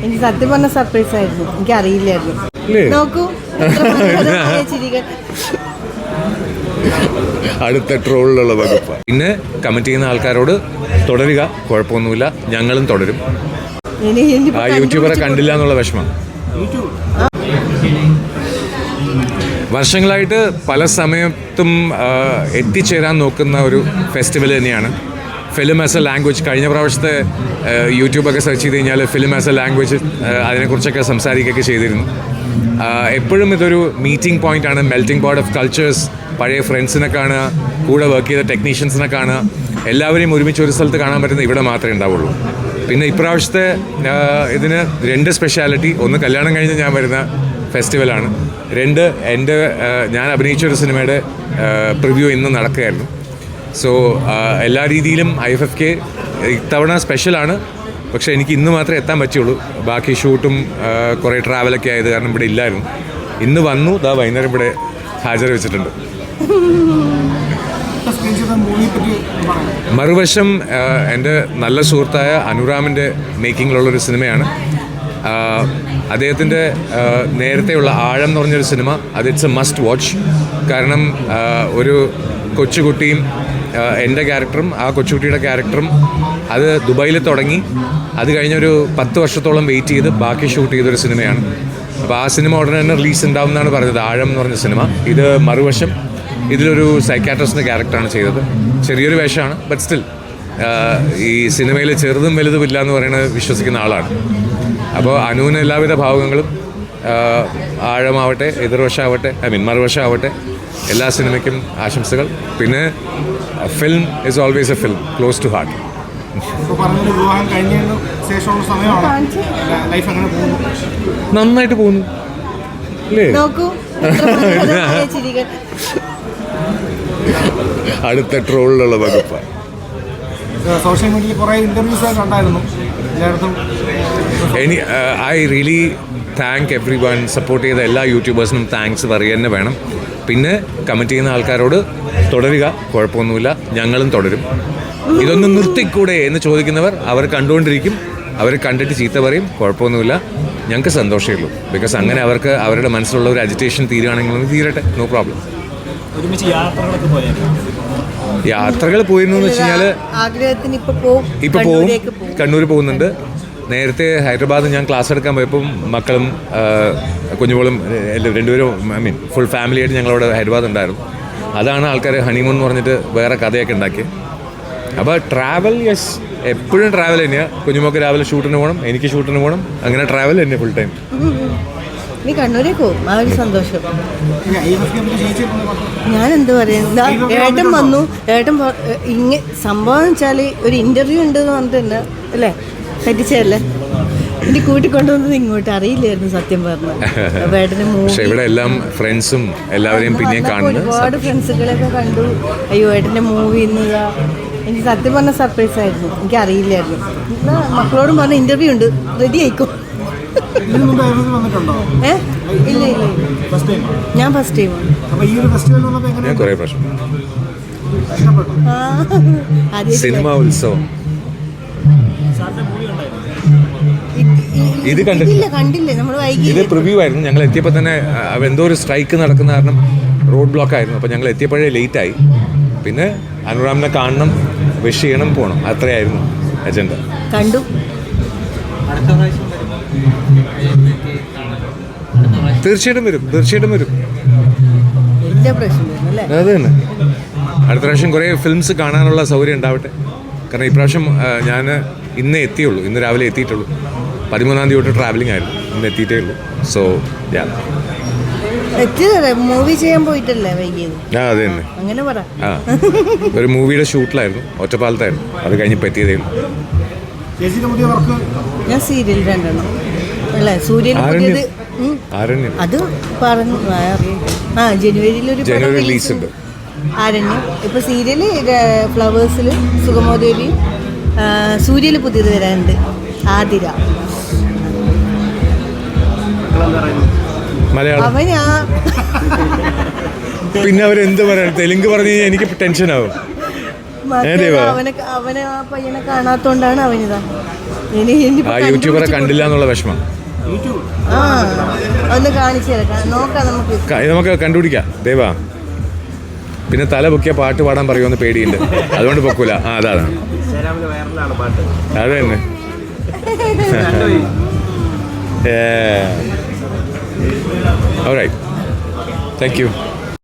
എനിക്ക് സത്യം പറഞ്ഞ സർപ്രൈസ് ആയിരുന്നു, എനിക്ക് അറിയില്ലായിരുന്നു. നോക്കൂ അടുത്ത ട്രോളിലുള്ള വകുപ്പ്. പിന്നെ കമന്റ് ചെയ്യുന്ന ആൾക്കാരോട് തുടരുക, കുഴപ്പമൊന്നുമില്ല, ഞങ്ങളും തുടരും. ആ യൂട്യൂബറെ കണ്ടില്ല എന്നുള്ള വിഷമം. വർഷങ്ങളായിട്ട് പല സമയത്തും എത്തിച്ചേരാൻ നോക്കുന്ന ഒരു ഫെസ്റ്റിവൽ തന്നെയാണ് ഫിലിം ആസ് എ ലാംഗ്വേജ്. കഴിഞ്ഞ പ്രാവശ്യത്തെ യൂട്യൂബൊക്കെ സെർച്ച് ചെയ്ത് കഴിഞ്ഞാൽ ഫിലിം ആസ് എ ലാംഗ്വേജ് അതിനെക്കുറിച്ചൊക്കെ സംസാരിക്കുകയൊക്കെ ചെയ്തിരുന്നു. എപ്പോഴും ഇതൊരു മീറ്റിംഗ് പോയിൻ്റാണ്, മെൽറ്റിംഗ് പോട്ട് ഓഫ് കൾച്ചേഴ്സ്. പഴയ ഫ്രണ്ട്സിനെ കാണുക, കൂടെ വർക്ക് ചെയ്ത ടെക്നീഷ്യൻസിനെ കാണുക, എല്ലാവരെയും ഒരുമിച്ച് ഒരു സ്ഥലത്ത് കാണാൻ പറ്റുന്ന ഇവിടെ മാത്രമേ ഉണ്ടാവുള്ളൂ. പിന്നെ ഇപ്രാവശ്യത്തെ ഇതിന് 2 സ്പെഷ്യാലിറ്റി. ഒന്ന്, കല്യാണം കഴിഞ്ഞ് ഞാൻ വരുന്ന ഫെസ്റ്റിവലാണ്. 2, ഞാൻ അഭിനയിച്ചൊരു സിനിമയുടെ പ്രിവ്യൂ ഇന്ന് നടക്കുകയായിരുന്നു. സോ എല്ലാ രീതിയിലും IFFK ഇത്തവണ സ്പെഷ്യലാണ്. പക്ഷേ എനിക്ക് ഇന്ന് മാത്രമേ എത്താൻ പറ്റുള്ളൂ. ബാക്കി ഷൂട്ടും കുറേ ട്രാവലൊക്കെ ആയത് കാരണം ഇവിടെ ഇല്ലായിരുന്നു. ഇന്ന് വന്നു, വൈകുന്നേരം ഇവിടെ ഹാജർ വെച്ചിട്ടുണ്ട്. മറുവശം എൻ്റെ നല്ല സുഹൃത്തായ അനുരാമിൻ്റെ മേക്കിങ്ങിലുള്ളൊരു സിനിമയാണ്. അദ്ദേഹത്തിൻ്റെ നേരത്തെയുള്ള ആഴം എന്ന് പറഞ്ഞൊരു സിനിമ, അത് ഇറ്റ്സ് എ മസ്റ്റ് വാച്ച്. കാരണം ഒരു കൊച്ചുകുട്ടിയും എൻ്റെ ക്യാരക്ടറും ആ കൊച്ചുകുട്ടിയുടെ ക്യാരക്ടറും അത് ദുബായിൽ തുടങ്ങി, അത് കഴിഞ്ഞൊരു 10 വർഷത്തോളം വെയിറ്റ് ചെയ്ത് ബാക്കി ഷൂട്ട് ചെയ്തൊരു സിനിമയാണ്. അപ്പോൾ ആ സിനിമ ഉടനെ തന്നെ റിലീസ് ഉണ്ടാവും എന്നാണ് പറഞ്ഞത്, ആഴം എന്ന് പറഞ്ഞ സിനിമ. ഇത് മറുവശം, ഇതിലൊരു സൈക്കാട്രിസ്റ്റിൻ്റെ ക്യാരക്ടറാണ് ചെയ്തത്. ചെറിയൊരു വേഷമാണ്, ബട്ട് സ്റ്റിൽ ഈ സിനിമയിൽ ചെറുതും വലുതും ഇല്ല എന്ന് പറയുന്നത് വിശ്വസിക്കുന്ന ആളാണ്. അപ്പോൾ അനുവിന് എല്ലാവിധ ഭാവങ്ങളും, ആഴമാവട്ടെ, എതിർവശമാവട്ടെ, മറുവശമാവട്ടെ, എല്ലാ സിനിമയ്ക്കും ആശംസകൾ. പിന്നെ film is always a film, close to heart. നന്നായിട്ട് പോകുന്നു അല്ലേ? അടുത്ത ട്രോളിലുള്ള വകുപ്പ്. സോഷ്യൽ മീഡിയയിൽ കുറേ ഇന്റർവ്യൂസ് കണ്ടായിരുന്നു. I really thank every one. Support ചെയ്ത എല്ലാ യൂട്യൂബേഴ്സിനും താങ്ക്സ് പറയുക തന്നെ വേണം. പിന്നെ കമൻറ്റ് ചെയ്യുന്ന ആൾക്കാരോട് തുടരുക, കുഴപ്പമൊന്നുമില്ല, ഞങ്ങളും തുടരും. ഇതൊന്നും നിർത്തിക്കൂടെ എന്ന് ചോദിക്കുന്നവർ അവർ കണ്ടുകൊണ്ടിരിക്കും. അവർ കണ്ടിട്ട് ചീത്ത പറയും, കുഴപ്പമൊന്നുമില്ല, ഞങ്ങൾക്ക് സന്തോഷമേ ഉള്ളൂ. ബിക്കോസ് അങ്ങനെ അവർക്ക് അവരുടെ മനസ്സിലുള്ള ഒരു അജിറ്റേഷൻ തീരുകയാണെങ്കിൽ തീരട്ടെ, നോ പ്രോബ്ലം. യാത്രകൾ പോയിരുന്നു എന്ന് വെച്ച് കഴിഞ്ഞാൽ ഇപ്പോൾ പോവും, കണ്ണൂർ പോകുന്നുണ്ട്. നേരത്തെ ഹൈദരാബാദ് ഞാൻ ക്ലാസ് എടുക്കാൻ പോയപ്പം മക്കളും കുഞ്ഞുമോളും രണ്ടുപേരും ഫുൾ ഫാമിലിയായിട്ട് ഞങ്ങളവിടെ ഹൈദരാബാദ് ഉണ്ടായിരുന്നു. അതാണ് ആൾക്കാർ ഹണിമൂൺ എന്ന് പറഞ്ഞിട്ട് വേറെ കഥയൊക്കെ ഉണ്ടാക്കി. അപ്പോൾ ട്രാവൽ, യെസ്, എപ്പോഴും ട്രാവൽ തന്നെയാണ്. കുഞ്ഞുമോക്ക് രാവിലെ ഷൂട്ടിന് പോകണം, എനിക്ക് ഷൂട്ടിന് പോകണം, അങ്ങനെ ട്രാവൽ തന്നെ ഫുൾ ടൈം. നീ കണ്ണൂരേക്ക് പോകും, ആ ഒരു സന്തോഷം. ഞാൻ എന്ത് പറയുന്നത്, ഏട്ടൻ വന്നു, ഏട്ടൻ സംഭവം വെച്ചാൽ ഒരു ഇൻ്റർവ്യൂ ഉണ്ട് എന്ന് പറഞ്ഞിട്ടുണ്ട് അല്ലേ, പറ്റിച്ചല്ലേ. എനിക്ക് കൂട്ടിക്കൊണ്ടുവന്നത് ഇങ്ങോട്ട് അറിയില്ലായിരുന്നു സത്യം പറഞ്ഞു. ഏട്ടന് മൂവി, ഇവിടെ എല്ലാം ഫ്രണ്ട്സും എല്ലാവരെയും പിന്നെ കാണുന്നു, ഒരുപാട് ഫ്രണ്ട്സുകളൊക്കെ കണ്ടു. അയ്യോ ഏട്ടൻ്റെ മൂവി ഇന്നതാ. എനിക്ക് സത്യം പറഞ്ഞ സർപ്രൈസ് ആയിരുന്നു, എനിക്ക് അറിയില്ലായിരുന്നു. മക്കളോടും പറഞ്ഞ ഇൻ്റർവ്യൂ ഉണ്ട്, റെഡി ആയിക്കോ. ഇല്ല ഇല്ല, ഞാൻ ഫസ്റ്റ് ടൈമാണ്. ഞാൻ കുറേ പ്രാവശ്യം സിനിമ ഉത്സവം ഇത് കണ്ടില്ല, നമ്മൾ വൈകി. ഇത് പ്രിവ്യൂ ആയിരുന്നു. ഞങ്ങൾ എത്തിയപ്പോൾ തന്നെ എന്തോ ഒരു സ്ട്രൈക്ക് നടക്കുന്ന കാരണം റോഡ് ബ്ലോക്ക് ആയിരുന്നു. അപ്പോൾ ഞങ്ങൾ എത്തിയപ്പോഴേ ലേറ്റായി. പിന്നെ അനുരാമിനെ കാണണം, വിഷ് ചെയ്യണം, പോകണം, അത്രയായിരുന്നു അജണ്ട. കണ്ടു. തീർച്ചയായിട്ടും വരും. അത് തന്നെ, അടുത്ത പ്രാവശ്യം കുറേ ഫിലിംസ് കാണാനുള്ള സൗകര്യം ഉണ്ടാവട്ടെ. കാരണം ഇപ്രാവശ്യം ഞാൻ ഇന്നേ എത്തിയുള്ളൂ, ഇന്ന് രാവിലെ എത്തിയിട്ടുള്ളൂ. 13-ാം തീയതി തൊട്ട് ട്രാവലിംഗ് ആയിരുന്നു, ഇന്ന് എത്തിയിട്ടേ ഉള്ളൂ. സോ മൂവി ചെയ്യാൻ പോയിട്ടല്ലേ വൈകിയത്? അത് തന്നെ. അങ്ങനെ പറ. ഒരു മൂവിയുടെ ഷൂട്ടിലായിരുന്നു, ഒറ്റപ്പാലത്തായിരുന്നു. അത് കഴിഞ്ഞ് പറ്റിയതേ ഉള്ളൂ. ഞാൻ സീരിയൽ 2 അല്ലേ, സൂര്യൻ അത് പറഞ്ഞു. ജനുവരിയിൽ റിലീസ് ഉണ്ട് ആരണ്യം. ഇപ്പൊ സീരിയല് ഫ്ലവേഴ്സിൽ സുഗമോദേവി, സൂര്യയിൽ പുതിയത് വരാനുണ്ട് ആതിര. മലയാളം പിന്നെ അവരെന്ത് പറയാൻ, തെലുങ്ക് പറഞ്ഞു കഴിഞ്ഞാൽ എനിക്ക് ടെൻഷൻ ആവും. അവനെ ആ പയ്യനെ കാണാത്തോണ്ടാണ് അവനിതാ ഇനിയിപ്പോ ആ യൂട്യൂബറെ കണ്ടില്ല എന്നുള്ള വിഷമം. ആ ഒന്ന് കാണിച്ചു തരാം, നോക്കാം നമുക്ക്. നമുക്ക് കണ്ടുപിടിക്കാം ദേവാ. പിന്നെ തല പൊക്കിയ പാട്ട് പാടാൻ പറയുമെന്ന് പേടിയുണ്ട്, അതുകൊണ്ട് പൊക്കൂല. ആ അതാണ്, അത് തന്നെ. All right. Thank you.